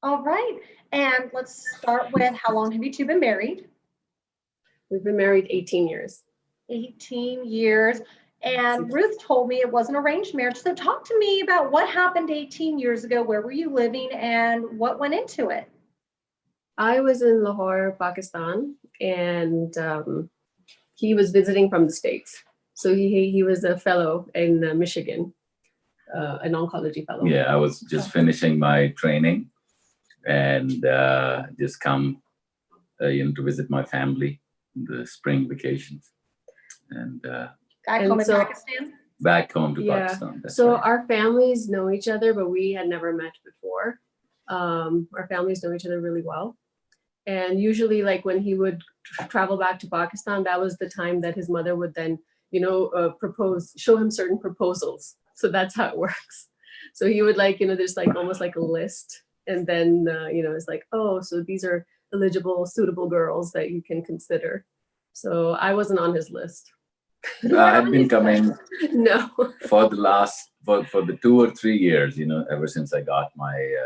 All right. And let's start with how long have you two been married? We've been married 18 years. 18 years. And Ruth told me it was an arranged marriage. So talk to me about what happened 18 years ago. Where were you living and what went into it? I was in Lahore, Pakistan, and he was visiting from the States. So he was a fellow in Michigan, an oncology fellow. Yeah, I was just finishing my training and just come, to visit my family in the spring vacations. And Back home in Pakistan? Back home to Pakistan. That's so right. our families know each other, but we had never met before. Our families know each other really well. And usually, like when he would travel back to Pakistan, that was the time that his mother would then, show him certain proposals. So that's how it works. So he would there's like almost like a list. And then, it's like, oh, so these are eligible, suitable girls that you can consider. So I wasn't on his list. I had been coming No. for the 2 or 3 years, ever since I got my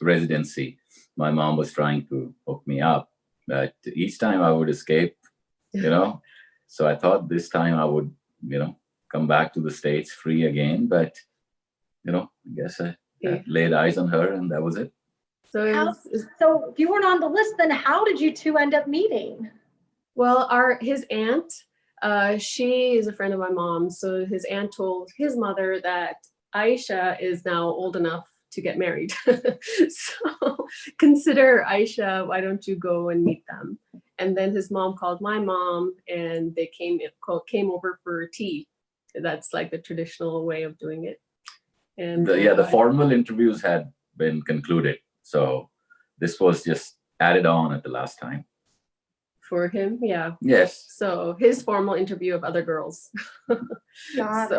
residency. My mom was trying to hook me up, but each time I would escape, So I thought this time I would, come back to the States free again. But, I guess I laid eyes on her and that was it. So if you weren't on the list, then how did you two end up meeting? Well, his aunt, she is a friend of my mom. So his aunt told his mother that Aisha is now old enough to get married. So consider Aisha, why don't you go and meet them? And then his mom called my mom and they came over for tea. That's like the traditional way of doing it. And the formal interviews had been concluded. So this was just added on at the last time. For him, yeah. Yes. So his formal interview of other girls. Because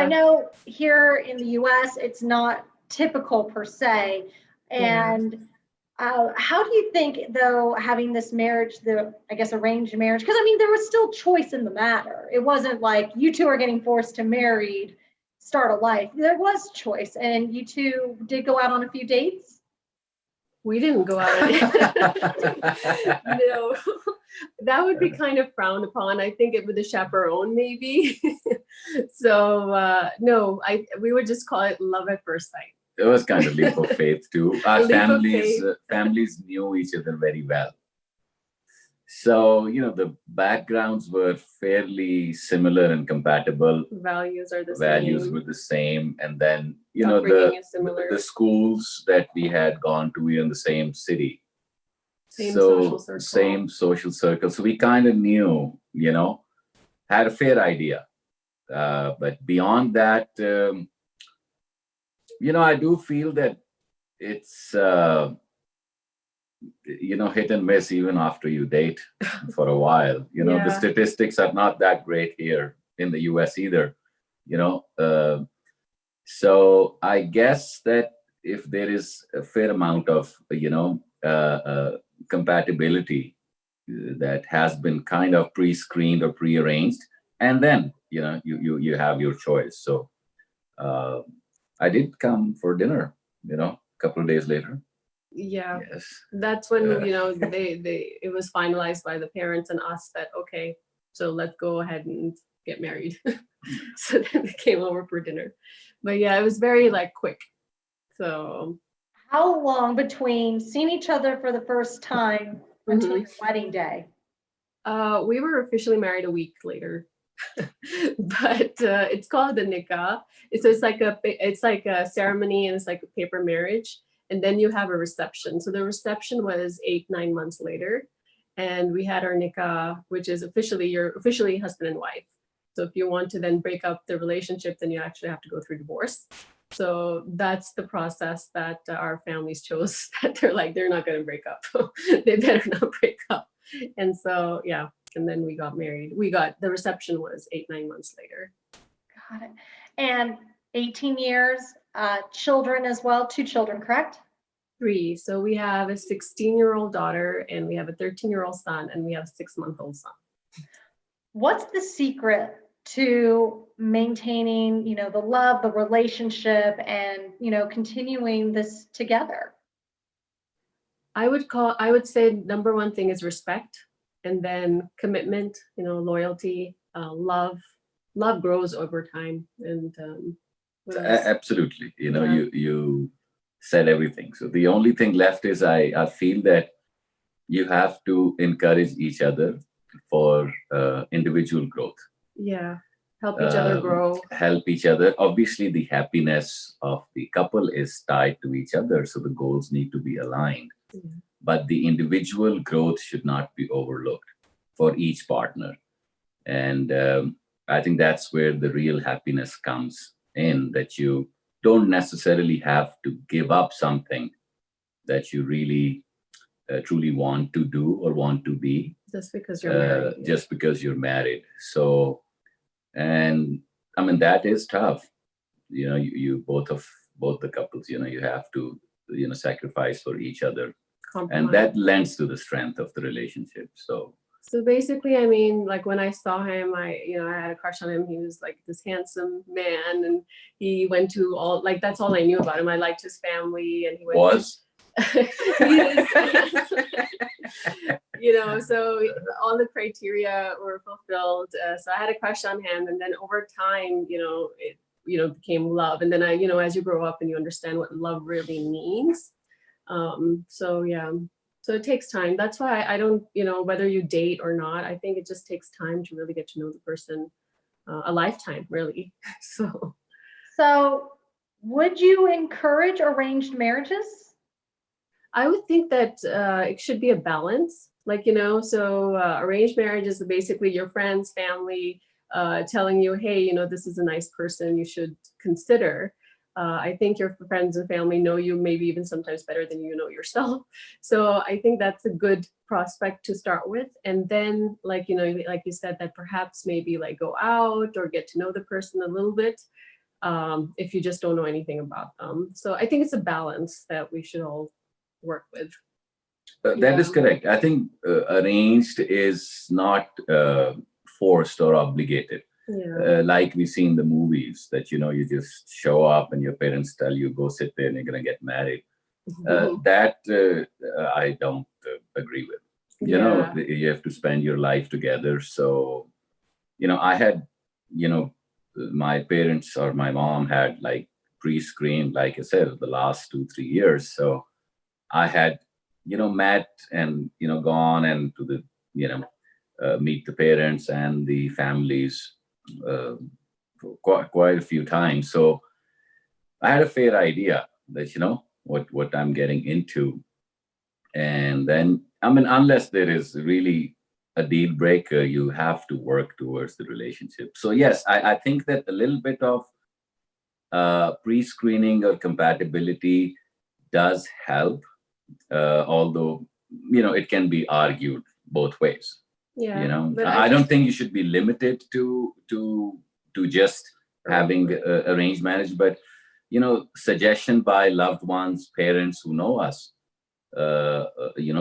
I know here in the US, it's not typical per se. And how do you think, though, having this marriage, arranged marriage, because there was still choice in the matter. It wasn't like you two are getting forced to marry, start a life. There was choice. And you two did go out on a few dates? We didn't go out. No, that would be kind of frowned upon. I think it with a chaperone, maybe. So no, we would just call it love at first sight. It was kind of leap of faith too. Our families knew each other very well. So, the backgrounds were fairly similar and compatible. Values are the same. Values were the same. And then, the schools that we had gone to, we were in the same city. Same social circle. So we kind of knew, had a fair idea. But beyond that, I do feel that it's, hit and miss even after you date for a while. The statistics are not that great here in the US either, So I guess that if there is a fair amount of, compatibility that has been kind of pre-screened or pre-arranged, and then, you have your choice. So I did come for dinner, a couple of days later. Yeah. Yes. That's when, it was finalized by the parents and us that, okay, so let's go ahead and get married. So then they came over for dinner. But yeah, it was very quick. So how long between seeing each other for the first time until your wedding day? We were officially married a week later. But it's called the nikah. So it's like a ceremony and it's like a paper marriage. And then you have a reception. So the reception was 8-9 months later. And we had our nikah, which is you're officially husband and wife. So if you want to then break up the relationship, then you actually have to go through divorce. So that's the process that our families chose. That they're not going to break up. They better not break up. And so, yeah. And then we got married. The reception was 8-9 months later. Got it. And 18 years, children as well, 2 children, correct? 3. So we have a 16-year-old daughter and we have a 13-year-old son and we have a 6-month-old son. What's the secret to maintaining, the love, the relationship, and, continuing this together? I would say number one thing is respect, and then commitment, loyalty, love. Love grows over time. And what else? Absolutely. Yeah. You said everything. So the only thing left is I feel that you have to encourage each other for individual growth. Yeah. Help each other grow. Help each other. Obviously, the happiness of the couple is tied to each other, so the goals need to be aligned. Yeah. But the individual growth should not be overlooked for each partner. And I think that's where the real happiness comes in, that you don't necessarily have to give up something that you really truly want to do or want to be Just because you're married. Yeah. just because you're married. So, and I mean, that is tough. You both the couples, you have to, sacrifice for each other. Compromise. And that lends to the strength of the relationship. So basically, I mean, like when I saw him, I had a crush on him. He was like this handsome man, and he went to all, like, that's all I knew about him. I liked his family, and he went was so all the criteria were fulfilled. So I had a crush on him, and then over time, it became love. And then as you grow up and you understand what love really means. So it takes time. That's why I don't, whether you date or not, I think it just takes time to really get to know the person, a lifetime, really. So would you encourage arranged marriages? I would think that it should be a balance, arranged marriage is basically your friends, family telling you, hey, this is a nice person you should consider. I think your friends and family know you maybe even sometimes better than you know yourself. So I think that's a good prospect to start with. And then, like you said, that perhaps maybe like go out or get to know the person a little bit if you just don't know anything about them. So I think it's a balance that we should all work with. That is correct. I think arranged is not forced or obligated. Yeah. Like we see in the movies that, you just show up and your parents tell you, go sit there and you're going to get married. That I don't agree with. You have to spend your life together. So, I had, my parents or my mom had like pre-screened, like I said, the last 2-3 years. So I had, met and, gone and to the, meet the parents and the families quite a few times. So I had a fair idea that, what I'm getting into. And then, I mean, unless there is really a deal breaker, you have to work towards the relationship. So yes, I think that a little bit of pre-screening or compatibility does help, although, it can be argued both ways. Yeah. I don't think you should be limited to just having arranged marriage, but suggestion by loved ones, parents who know us,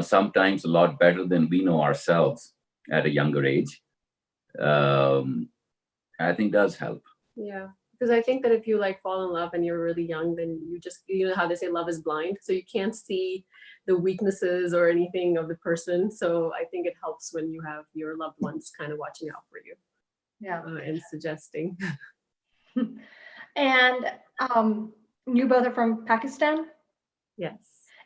sometimes a lot better than we know ourselves at a younger age, I think does help. Yeah, because I think that if you like fall in love and you're really young, then you just, how they say love is blind, so you can't see the weaknesses or anything of the person. So I think it helps when you have your loved ones kind of watching out for you. Yeah. And suggesting. And you both are from Pakistan? Yes.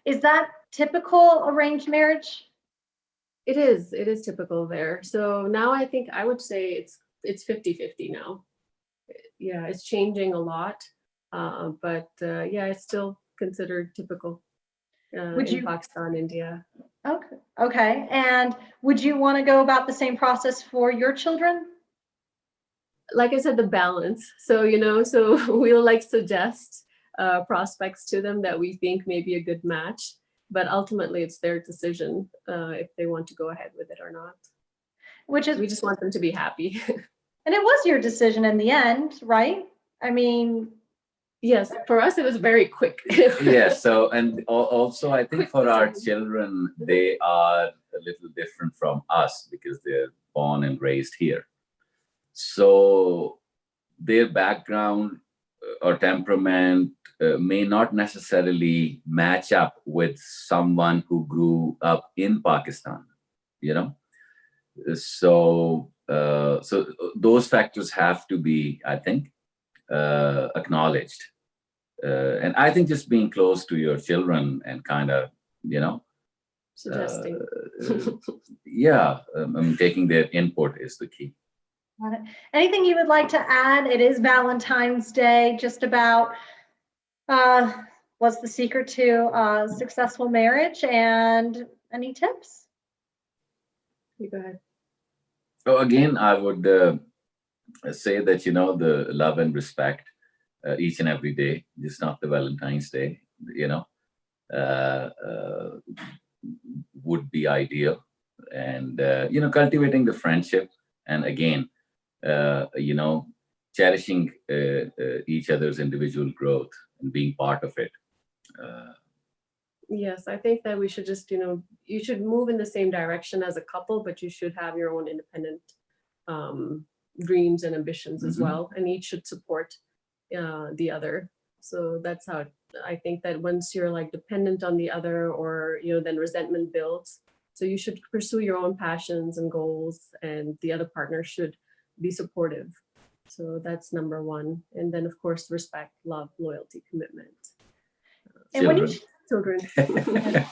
Is that typical arranged marriage? It is typical there. So now I think I would say it's 50-50 now. Yeah, it's changing a lot. But it's still considered typical in Pakistan, India. Okay. And would you want to go about the same process for your children? Like I said, the balance. So, so we'll like suggest prospects to them that we think may be a good match, but ultimately it's their decision if they want to go ahead with it or not. We just want them to be happy. And it was your decision in the end, right? I mean, yes, for us it was very quick. Yes. So, and also I think for our children, they are a little different from us because they're born and raised here. So their background or temperament may not necessarily match up with someone who grew up in Pakistan, you know. So those factors have to be, I think, acknowledged. And I think just being close to your children and kind of, you know, Suggesting. yeah, I mean, taking their input is the key. Got it. Anything you would like to add? It is Valentine's Day, just about. What's the secret to a successful marriage, and any tips? You go ahead. So again, I would say that, you know, the love and respect each and every day, just not the Valentine's Day, you know, would be ideal. And, you know, cultivating the friendship, and again, you know, cherishing each other's individual growth and being part of it. Yes, I think that we should just, you know, you should move in the same direction as a couple, but you should have your own independent dreams and ambitions as Mhm. well, and each should support the other. So that's how I think that once you're like dependent on the other, or you know, then resentment builds. So you should pursue your own passions and goals, and the other partner should be supportive. So that's number one. And then of course, respect, love, loyalty, commitment. And when you, Children. Children.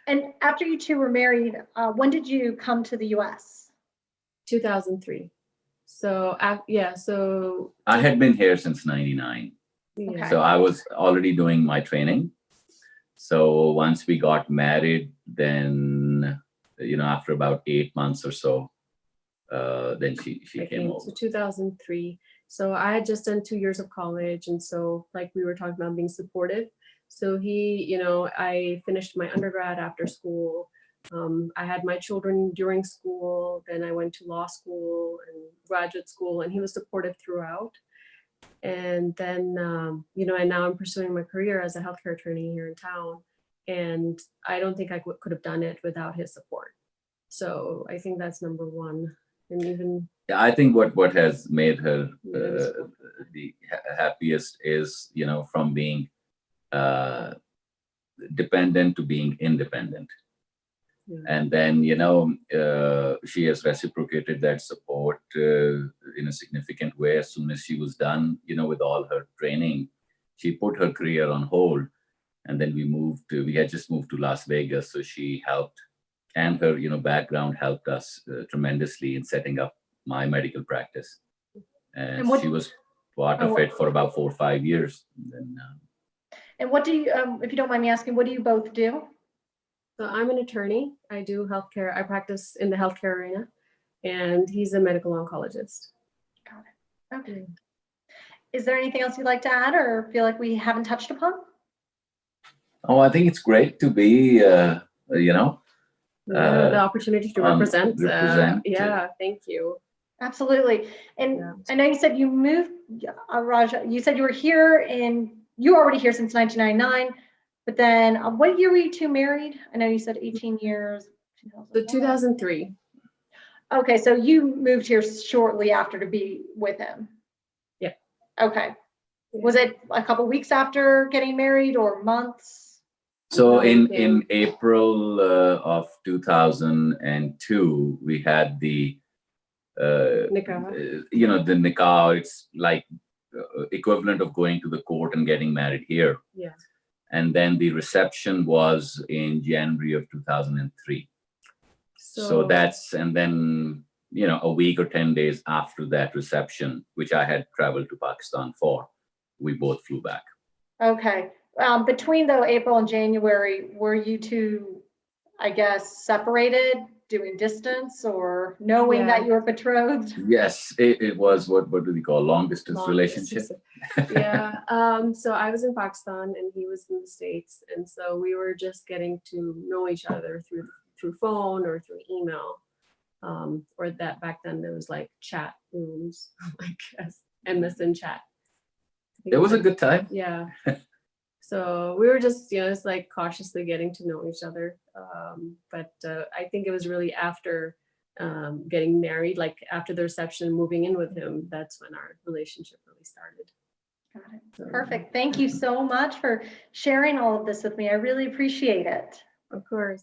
and after you two were married, when did you come to the U.S.? 2003. So yeah, so I had been here since 99. yeah. Okay. So I was already doing my training. So once we got married, then, you know, after about 8 months or so, then she I came over. So 2003. So I had just done 2 years of college, and so like we were talking about being supportive. So he, you know, I finished my undergrad after school. I had my children during school. Then I went to law school and graduate school, and he was supportive throughout. And then, you know, and now I'm pursuing my career as a healthcare attorney here in town. And I don't think I could have done it without his support. So I think that's number one. And even Yeah, I think what has made her Yes. the happiest is, you know, from being dependent to being independent. Yeah. And then, you know, she has reciprocated that support in a significant way. As soon as she was done, you know, with all her training, she put her career on hold. And then we had just moved to Las Vegas. So she helped, and her, you know, background helped us tremendously in setting up my medical practice. And what- she was part of it for about 4 or 5 years. And then, And what do you, if you don't mind me asking, what do you both do? So I'm an attorney. I do healthcare. I practice in the healthcare arena, and he's a medical oncologist. Got it. Okay. Is there anything else you'd like to add, or feel like we haven't touched upon? oh, I think it's great to be, you know, The opportunity to represent. represent, Yeah, thank you. Absolutely. And Yeah. I know you said you moved, Raja, you said you were here you were already here since 1999, but then what year were you two married? I know you said 18 years. So 2003. Okay, so you moved here shortly after to be with him. Yeah. Okay. Was it a couple weeks after getting married, or months? So in Okay. April of 2002, we had the Nikah. you know, the nikah. It's like equivalent of going to the court and getting married here. Yeah. And then the reception was in January of 2003. So that's, and then, you know, a week or 10 days after that reception, which I had traveled to Pakistan for, we both flew back. Okay. Between though April and January, were you two, I guess, separated, doing distance, or knowing Yeah. that you were betrothed? Yes, it was what do we call long distance Long relationship? distance. Yeah. So I was in Pakistan and he was in the States, and so we were just getting to know each other through phone or through email. Or that back then there was like chat rooms, I guess, MSN chat. It was a good time. Yeah. So we were just, you know, it's like cautiously getting to know each other. But I think it was really after getting married, like after the reception, moving in with him, that's when our relationship really started. Got it. So, Perfect. Thank you so much for sharing all of this with me. I really appreciate it. Of course.